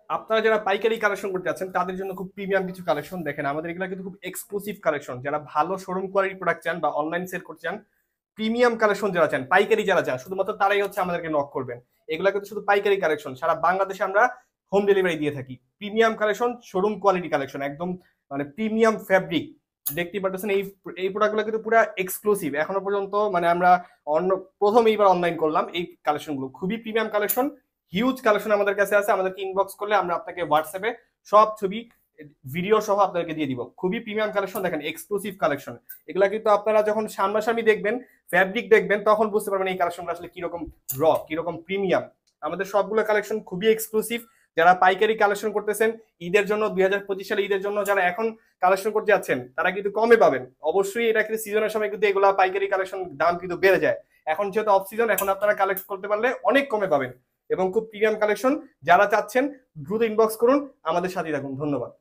আপনারা যারা পাইকারি কালেকশন করতে যাচ্ছেন তাদের জন্য খুব প্রিমিয়াম কিছু কালেকশন দেখেন, আমাদের এগুলো কিন্তু খুব এক্সক্লুসিভ কালেকশন। যারা ভালো শোরুম কোয়ালিটি প্রোডাক্ট চান বা অনলাইন সেল করতে চান, প্রিমিয়াম কালেকশন যারা চান, পাইকারি যারা চান, শুধুমাত্র তারাই হচ্ছে আমাদেরকে নক করবেন। এগুলা কিন্তু শুধু পাইকারি কালেকশন, সারা বাংলাদেশে আমরা হোম ডেলিভারি দিয়ে থাকি। Premium collection, showroom quality collection, একদম মানে প্রিমিয়াম ফ্যাব্রিক। দেখতেই পারতেছেন এই এই প্রোডাক্টগুলো কিন্তু পুরো এক্সক্লুসিভ। এখনো পর্যন্ত মানে আমরা অন্য প্রথম এইবার অনলাইন করলাম এই কালেকশনগুলো, খুবই প্রিমিয়াম কালেকশন। হিউজ কালেকশন আমাদের কাছে আছে, আমাদেরকে ইনবক্স করলে আমরা আপনাকে হোয়াটসঅ্যাপে সব ছবি ভিডিও সহ আপনাদেরকে দিয়ে দিব। খুবই প্রিমিয়াম কালেকশন, দেখেন এক্সক্লুসিভ কালেকশন। এগুলা কিন্তু আপনারা যখন সামনাসামনি দেখবেন, ফ্যাব্রিক দেখবেন, তখন বুঝতে পারবেন এই কালেকশনগুলো আসলে কিরকম কিরকম প্রিমিয়াম। আমাদের সবগুলো কালেকশন খুবই এক্সক্লুসিভ। যারা পাইকারি কালেকশন করতেছেন ঈদের জন্য, 2025 সালে ঈদের জন্য যারা এখন কালেকশন করতে যাচ্ছেন, তারা কিন্তু কমে পাবেন। অবশ্যই এটা কিন্তু সিজনের সময় কিন্তু এগুলা পাইকারি কালেকশন দাম কিন্তু বেড়ে যায়। এখন যেহেতু অফ সিজন, এখন আপনারা কালেক্ট করতে পারলে অনেক কমে পাবেন এবং খুব প্রিমিয়াম কালেকশন। যারা চাচ্ছেন দ্রুত ইনবক্স করুন, আমাদের সাথে থাকুন। ধন্যবাদ।